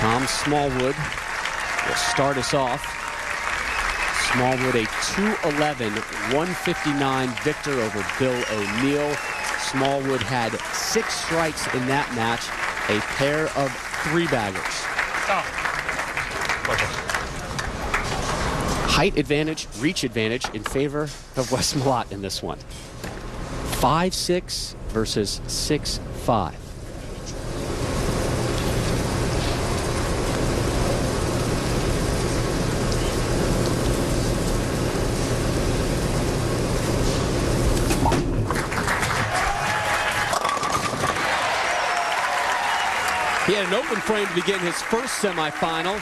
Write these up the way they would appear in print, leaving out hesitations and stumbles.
Tom Smallwood will start us off. Smallwood, a 211-159 victor over Bill O'Neill. Smallwood had 6 strikes in that match, a pair of 3-baggers. Height advantage, reach advantage in favor of Wes Malott in this one. 5'6" versus 6'5". He had an open frame to begin his first semifinal.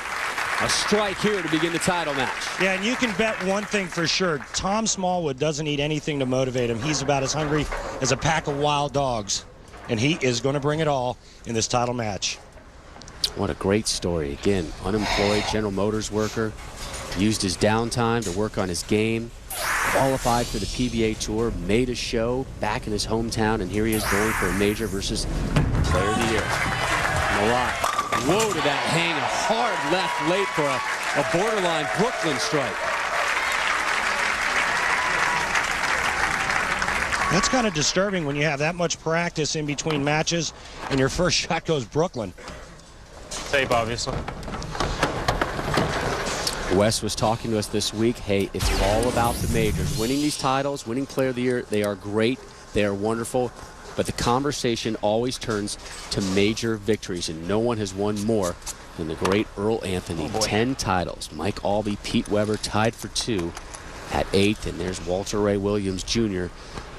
A strike here to begin the title match. Yeah, and you can bet one thing for sure. Tom Smallwood doesn't need anything to motivate him. He's about as hungry as a pack of wild dogs. And he is going to bring it all in this title match. What a great story. Again, unemployed General Motors worker. Used his downtime to work on his game. Qualified for the PBA Tour. Made a show back in his hometown. And here he is going for a major versus Player of the Year. Malott. Whoa to that hang, a hard left late for a borderline Brooklyn strike. That's kind of disturbing when you have that much practice in between matches and your first shot goes Brooklyn. Tape, obviously. Wes was talking to us this week. Hey, it's all about the majors. Winning these titles, winning Player of the Year, they are great. They are wonderful. But the conversation always turns to major victories, and no one has won more than the great Earl Anthony. 10 titles. Mike Albee, Pete Weber tied for 2 at 8, and there's Walter Ray Williams Jr.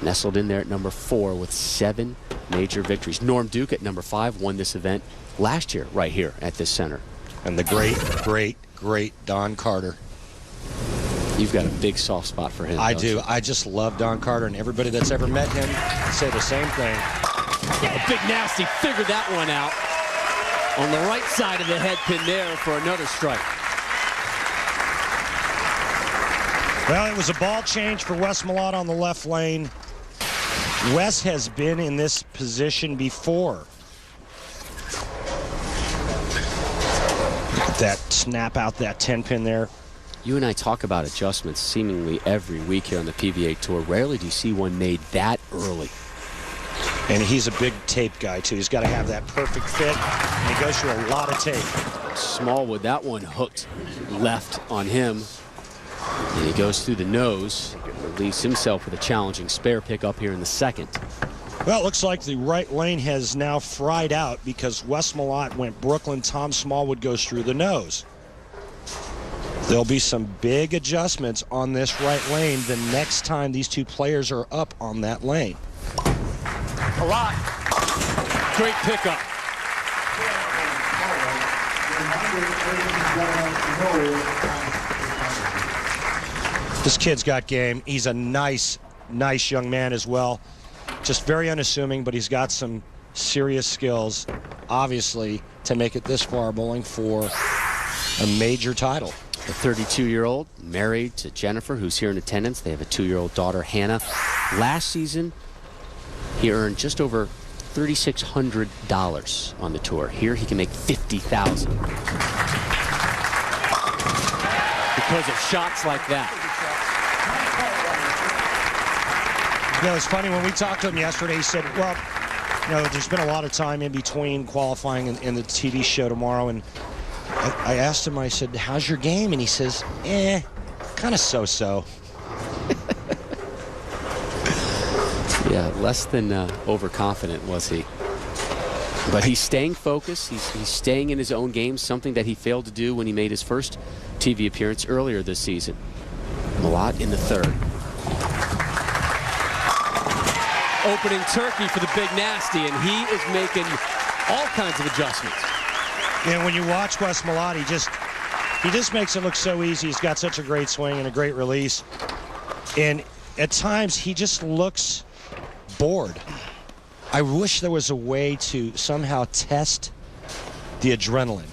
nestled in there at number 4 with 7 major victories. Norm Duke at number 5 won this event last year right here at this center. And the great Don Carter. You've got a big soft spot for him. I do. I just love Don Carter, and everybody that's ever met him say the same thing. A big nasty figured that one out. On the right side of the head pin there for another strike. Well, it was a ball change for Wes Malott on the left lane. Wes has been in this position before. Look at that, snap out that 10-pin there. You and I talk about adjustments seemingly every week here on the PBA Tour. Rarely do you see one made that early. And he's a big tape guy, too. He's got to have that perfect fit, and he goes through a lot of tape. Smallwood, that one hooked left on him. And he goes through the nose, leaves himself with a challenging spare pick up here in the second. Well, it looks like the right lane has now fried out because Wes Malott went Brooklyn. Tom Smallwood goes through the nose. There'll be some big adjustments on this right lane the next time these two players are up on that lane. A lot. Great pickup. This kid's got game. He's a nice young man as well. Just very unassuming, but he's got some serious skills, obviously, to make it this far bowling for a major title. The 32-year-old, married to Jennifer, who's here in attendance. They have a 2-year-old daughter, Hannah. Last season, he earned just over $3,600 on the tour. Here, he can make $50,000 because of shots like that. You know, it's funny, when we talked to him yesterday, he said, well, you know, there's been a lot of time in between qualifying and the TV show tomorrow, and I asked him, I said, how's your game? And he says, kind of so-so. Yeah, less than overconfident was he. But he's staying focused. He's staying in his own game, something that he failed to do when he made his first TV appearance earlier this season. Malott in the third. Opening turkey for the big nasty, and he is making all kinds of adjustments. And when you watch Wes Malott, he just makes it look so easy. He's got such a great swing and a great release. And at times, he just looks bored. I wish there was a way to somehow test the adrenaline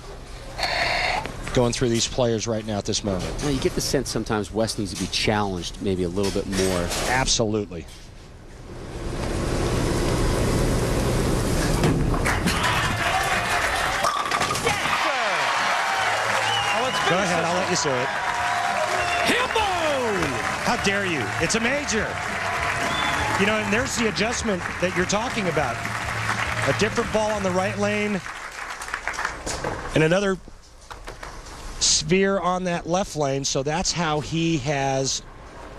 going through these players right now at this moment. Well, you get the sense sometimes Wes needs to be challenged maybe a little bit more. Absolutely. Go ahead, I'll let you say it. Hambone! How dare you? It's a major. You know, and there's the adjustment that you're talking about. A different ball on the right lane and another sphere on that left lane. So that's how he has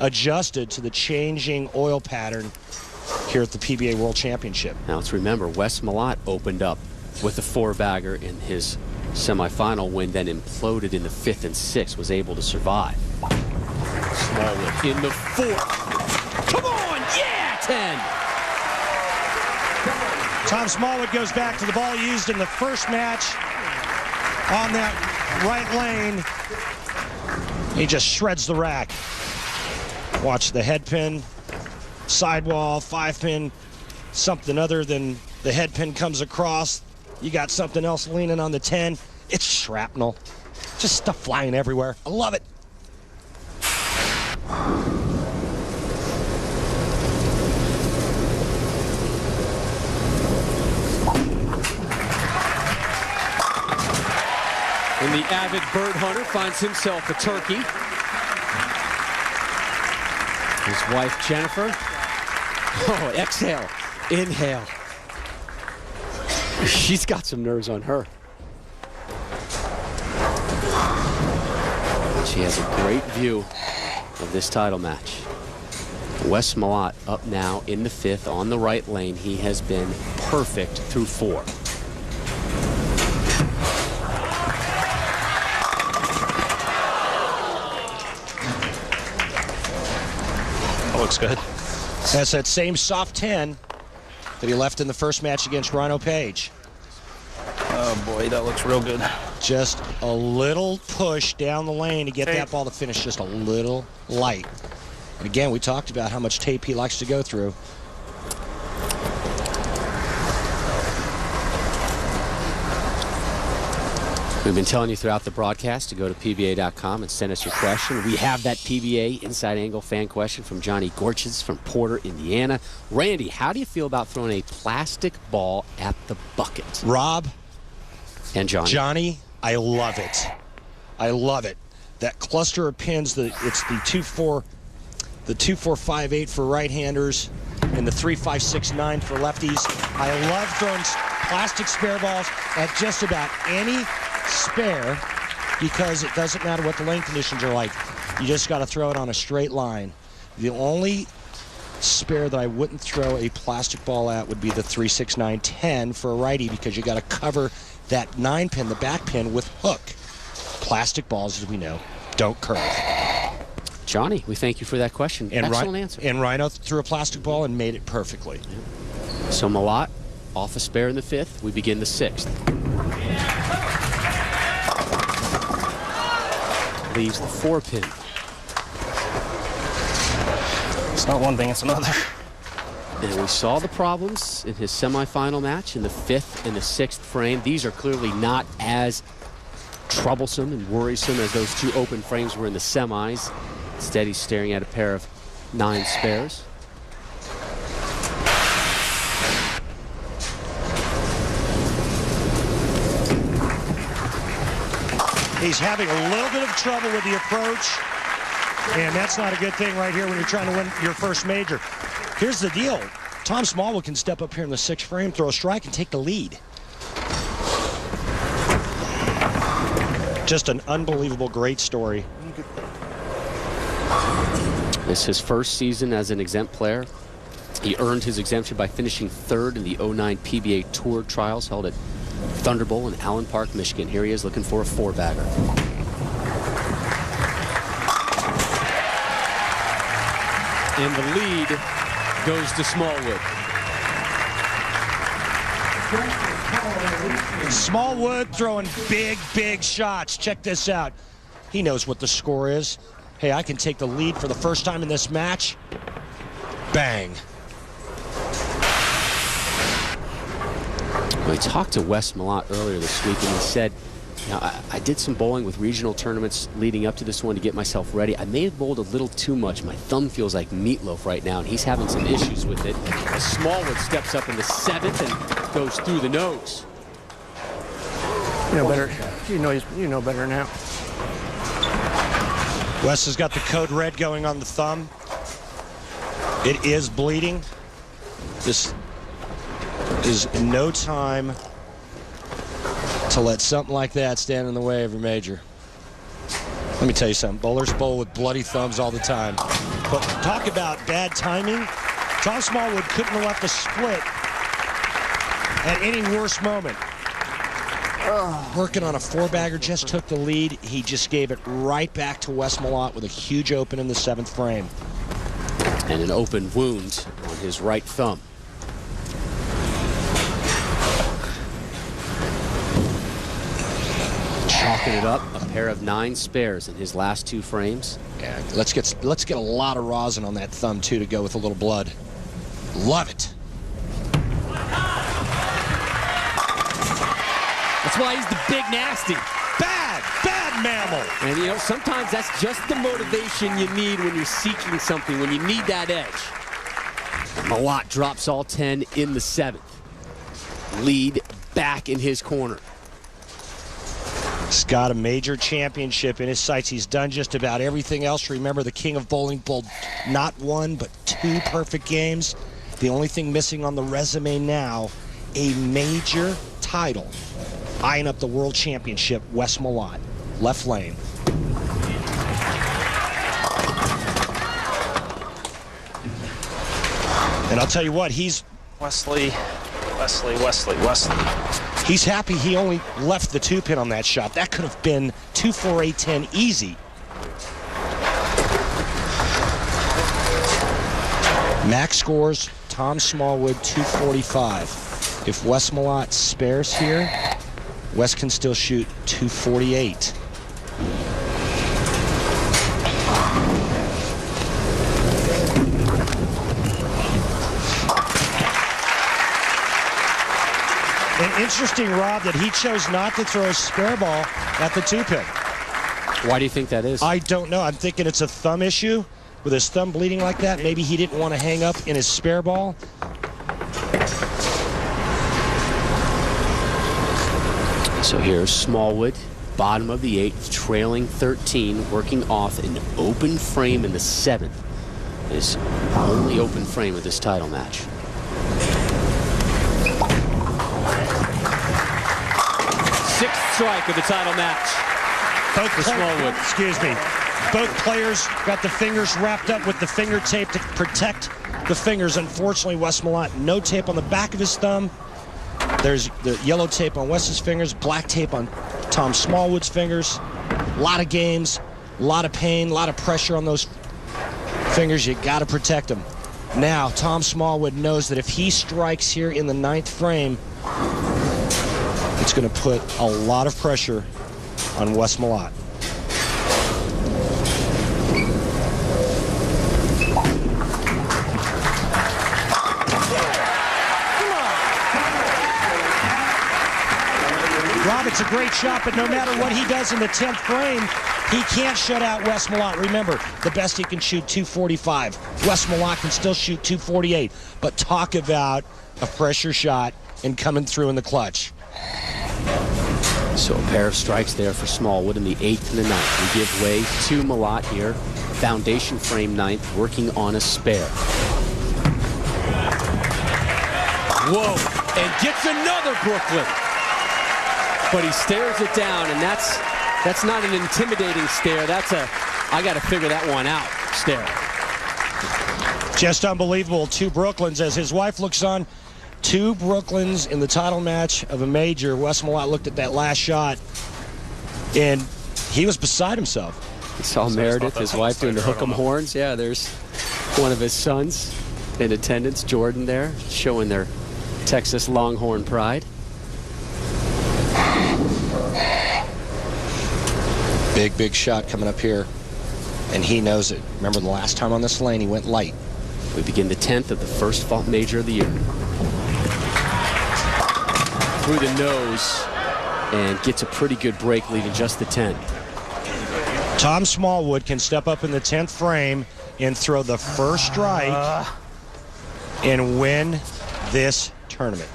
adjusted to the changing oil pattern here at the PBA World Championship. Now let's remember, Wes Malott opened up with a 4-bagger in his semifinal win, then imploded in the 5th and 6th, was able to survive. Smallwood in the 4th. Come on, yeah, 10. Tom Smallwood goes back to the ball used in the first match on that right lane. He just shreds the rack. Watch the head pin, sidewall, 5-pin, something other than the head pin comes across. You got something else leaning on the 10. It's shrapnel. Just stuff flying everywhere. I love it. And the avid bird hunter finds himself a turkey. His wife, Jennifer. Oh, exhale, inhale. She's got some nerves on her. She has a great view of this title match. Wes Malott up now in the 5th on the right lane. He has been perfect through 4. That looks good. That's that same soft 10 that he left in the first match against Rhino Page. Oh boy, that looks real good. Just a little push down the lane to get that ball to finish just a little light. And again, we talked about how much tape he likes to go through. We've been telling you throughout the broadcast to go to PBA.com and send us your question. We have that PBA Inside Angle fan question from Johnny Gorches from Porter, Indiana. Randy, how do you feel about throwing a plastic ball at the bucket? Rob and Johnny, I love it. I love it. That cluster of pins, it's the 2-4-5-8 for right-handers and the 3-5-6-9 for lefties. I love throwing plastic spare balls at just about any spare because it doesn't matter what the lane conditions are like. You just got to throw it on a straight line. The only spare that I wouldn't throw a plastic ball at would be the 3-6-9-10 for a righty because you got to cover that 9-pin, the back pin, with hook. Plastic balls, as we know, don't curve. Johnny, we thank you for that question. And excellent answer. And Rhino threw a plastic ball and made it perfectly. Yeah. So Malott off a spare in the 5th. We begin the 6th. Leaves the 4-pin. It's not one thing, it's another. And we saw the problems in his semifinal match in the 5th and the 6th frame. These are clearly not as troublesome and worrisome as those 2 open frames were in the semis. Instead, he's staring at a pair of 9 spares. He's having a little bit of trouble with the approach, and that's not a good thing right here when you're trying to win your first major. Here's the deal. Tom Smallwood can step up here in the 6th frame, throw a strike, and take the lead. Just an unbelievable, great story. This is his first season as an exempt player. He earned his exemption by finishing 3rd in the 09 PBA Tour Trials held at Thunderbowl in Allen Park, Michigan. Here he is looking for a 4-bagger. And the lead goes to Smallwood. Smallwood throwing big, big shots. Check this out. He knows what the score is. Hey, I can take the lead for the first time in this match. Bang. We talked to Wes Malott earlier this week, and he said, you know, I did some bowling with regional tournaments leading up to this one to get myself ready. I may have bowled a little too much. My thumb feels like meatloaf right now, and he's having some issues with it. As Smallwood steps up in the 7th and goes through the nose. You know better. You know better now. Wes has got the code red going on the thumb. It is bleeding. This is no time to let something like that stand in the way of your major. Let me tell you something. Bowlers bowl with bloody thumbs all the time. But talk about bad timing. Tom Smallwood couldn't have left a split at any worse moment. Working on a four-bagger, just took the lead. He just gave it right back to Wes Malott with a huge open in the 7th frame. And an open wound on his right thumb. Chalking it up, a pair of 9 spares in his last 2 frames. Yeah, let's get a lot of rosin on that thumb too to go with a little blood. Love it. That's why he's the big nasty. Bad mammal. And you know, sometimes that's just the motivation you need when you're seeking something, when you need that edge. And Malott drops all 10 in the 7th. Lead back in his corner. He's got a major championship in his sights. He's done just about everything else. Remember, the king of bowling bowled not 1, but 2 perfect games. The only thing missing on the resume now, a major title. Eyeing up the World Championship, Wes Malott, left lane. And I'll tell you what, Wesley. He's happy he only left the 2-pin on that shot. That could have been 2-4-8-10 easy. Max scores, Tom Smallwood 245. If Wes Malott spares here, Wes can still shoot 248. And interesting, Rob, that he chose not to throw a spare ball at the 2-pin. Why do you think that is? I don't know. I'm thinking it's a thumb issue. With his thumb bleeding like that, maybe he didn't want to hang up in his spare ball. So here's Smallwood, bottom of the 8th, trailing 13, working off an open frame in the 7th. His only open frame of this title match. Sixth strike of the title match for Smallwood. Excuse me. Both players got the fingers wrapped up with the finger tape to protect the fingers. Unfortunately, Wes Malott, no tape on the back of his thumb. There's the yellow tape on Wes's fingers, black tape on Tom Smallwood's fingers. A lot of games, a lot of pain, a lot of pressure on those fingers. You got to protect them. Now, Tom Smallwood knows that if he strikes here in the 9th frame, it's going to put a lot of pressure on Wes Malott. Rob, it's a great shot, but no matter what he does in the 10th frame, he can't shut out Wes Malott. Remember, the best he can shoot 245. Wes Malott can still shoot 248. But talk about a pressure shot and coming through in the clutch. So a pair of strikes there for Smallwood in the 8th and the 9th. We give way to Malott here. Foundation frame 9th, working on a spare. Whoa, and gets another Brooklyn. But he stares it down, and that's not an intimidating stare. That's a, I got to figure that one out stare. Just unbelievable. 2 Brooklyns as his wife looks on. 2 Brooklyns in the title match of a major. Wes Malott looked at that last shot, and he was beside himself. He saw Meredith, his wife, doing the hook 'em horns. Yeah, there's one of his sons in attendance, Jordan there, showing their Texas Longhorn pride. Big shot coming up here, and he knows it. Remember the last time on this lane, he went light. We begin the 10th of the first fault major of the year. Through the nose, and gets a pretty good break, leaving just the 10. Tom Smallwood can step up in the 10th frame and throw the first strike and win this tournament.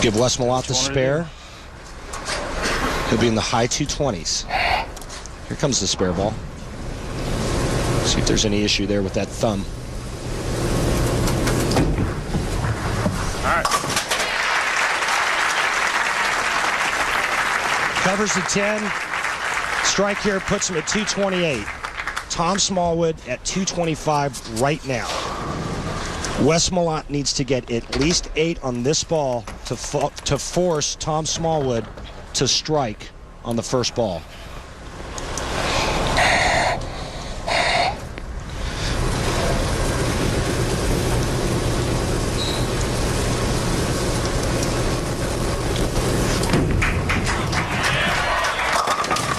Give Wes Malott the spare. He'll be in the high 220s. Here comes the spare ball. See if there's any issue there with that thumb. All right. Covers the 10. Strike here puts him at 228. Tom Smallwood at 225 right now. Wes Malott needs to get at least 8 on this ball to force Tom Smallwood to strike on the first ball.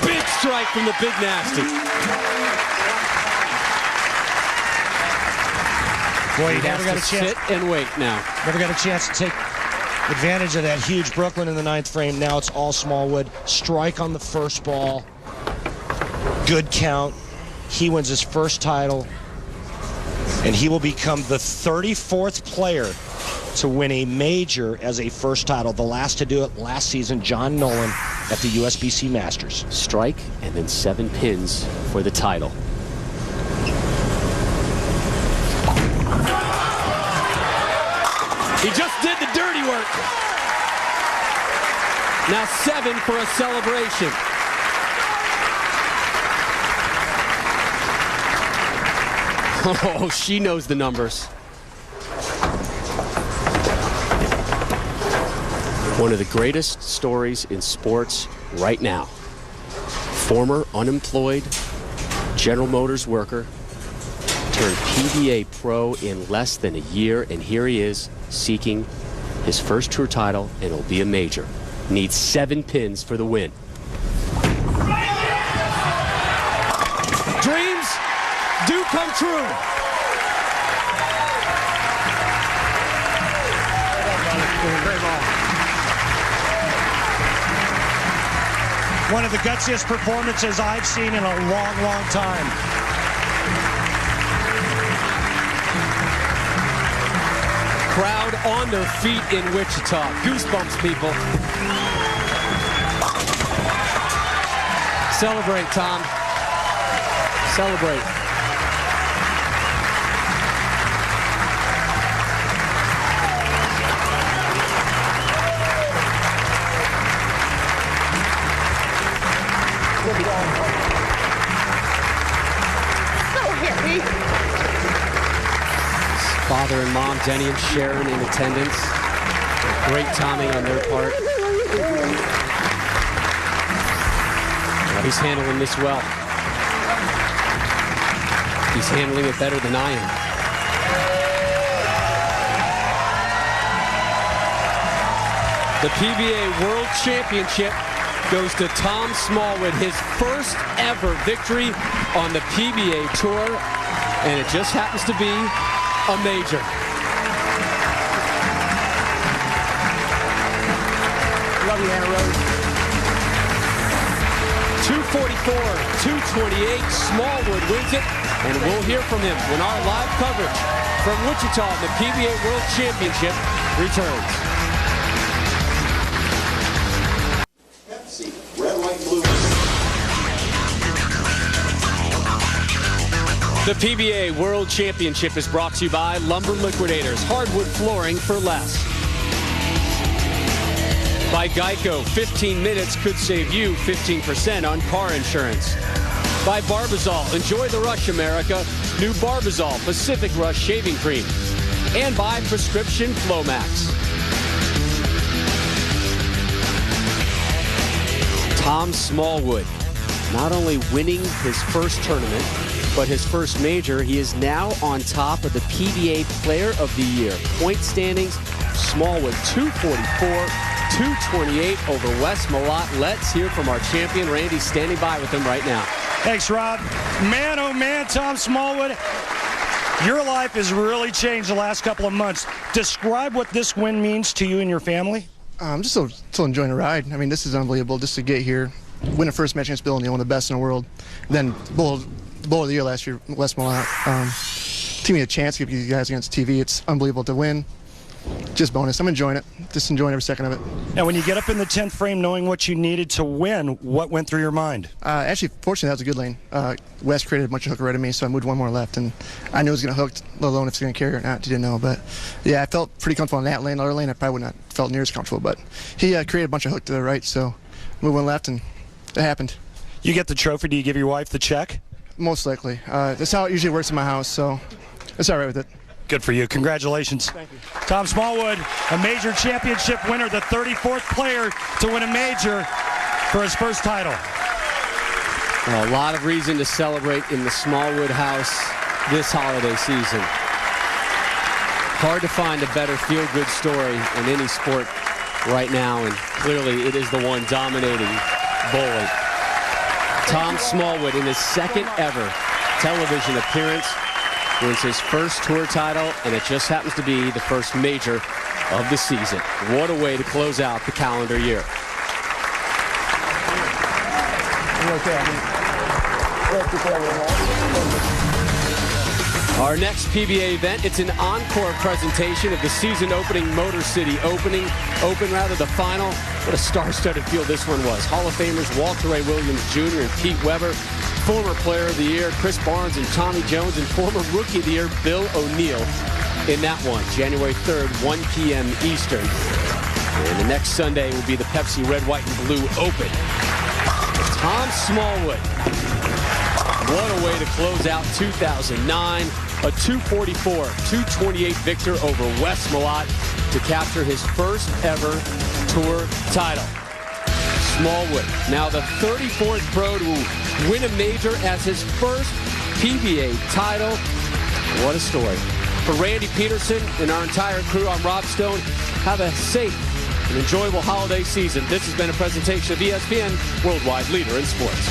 Big strike from the Big Nasty. Boy, he never got a chance. Sit and wait now. Never got a chance to take advantage of that huge Brooklyn in the 9th frame. Now it's all Smallwood. Strike on the first ball. Good count. He wins his first title. And he will become the 34th player to win a major as a first title. The last to do it last season, John Nolan at the USBC Masters. Strike and then 7 pins for the title. He just did the dirty work. Now 7 for a celebration. Oh, she knows the numbers. One of the greatest stories in sports right now. Former unemployed General Motors worker turned PBA pro in less than a year, and here he is seeking his first tour title, and it'll be a major. Needs 7 pins for the win. Dreams do come true. One of the gutsiest performances I've seen in a long, long time. Crowd on their feet in Wichita. Goosebumps, people. Celebrate, Tom. Celebrate. Father and mom, Denny and Sharon, in attendance. Great timing on their part. He's handling this well. He's handling it better than I am. The PBA World Championship goes to Tom Smallwood, his first ever victory on the PBA Tour, and it just happens to be a major. Love you, Anna Rose. 244, 228. Smallwood wins it, and we'll hear from him when our live coverage from Wichita, the PBA World Championship, returns. Pepsi, red, white, blue. The PBA World Championship is brought to you by Lumber Liquidators, hardwood flooring for less. By Geico, 15 minutes could save you 15% on car insurance. By Barbazol, enjoy the rush, America. New Barbazol Pacific Rush Shaving Cream. And by Prescription Flomax. Tom Smallwood, not only winning his first tournament, but his first major. He is now on top of the PBA Player of the Year point standings. Smallwood 244, 228 over Wes Malott. Let's hear from our champion. Randy's standing by with him right now. Thanks, Rob. Man, oh man, Tom Smallwood, your life has really changed the last couple of months. Describe what this win means to you and your family. I'm just still enjoying the ride. I mean, this is unbelievable just to get here, win a first match against Bill O'Neill, one of the best in the world. Then Bull of the Year last year, Wes Malott. To me, a chance to give you guys against TV. It's unbelievable to win. just bonus. I'm enjoying it. Just enjoying every second of it. Now, when you get up in the 10th frame knowing what you needed to win, what went through your mind? Actually, fortunately, that was a good lane. Wes created a bunch of hook right of me, so I moved one more left, and I knew it was going to hook, let alone if it's going to carry or not. Didn't know, but yeah, I felt pretty comfortable in that lane. The other lane, I probably would not felt near as comfortable, but he created a bunch of hook to the right, so moved one left, and it happened. You get the trophy. Do you give your wife the check? Most likely. That's how it usually works in my house, so it's all right with it. Good for you. Congratulations. Thank you. Tom Smallwood, a major championship winner, the 34th player to win a major for his first title. Well, a lot of reason to celebrate in the Smallwood house this holiday season. Hard to find a better feel-good story in any sport right now, and clearly it is the one dominating bowling. Tom Smallwood, in his second ever television appearance, wins his first tour title, and it just happens to be the first major of the season. What a way to close out the calendar year. Our next PBA event, it's an encore presentation of the season opening Motor City Open, the final. What a star-studded field this one was. Hall of Famers Walter Ray Williams Jr. and Pete Weber, former Player of the Year Chris Barnes and Tommy Jones, and former Rookie of the Year Bill O'Neill in that one, January 3rd, 1 p.m. Eastern. And the next Sunday will be the Pepsi Red, White, and Blue Open. Tom Smallwood. What a way to close out 2009. A 244-228 victor over Wes Malott to capture his first ever tour title. Smallwood, now the 34th pro to win a major as his first PBA title. What a story. For Randy Peterson and our entire crew, I'm Rob Stone. Have a safe and enjoyable holiday season. This has been a presentation of ESPN, worldwide leader in sports.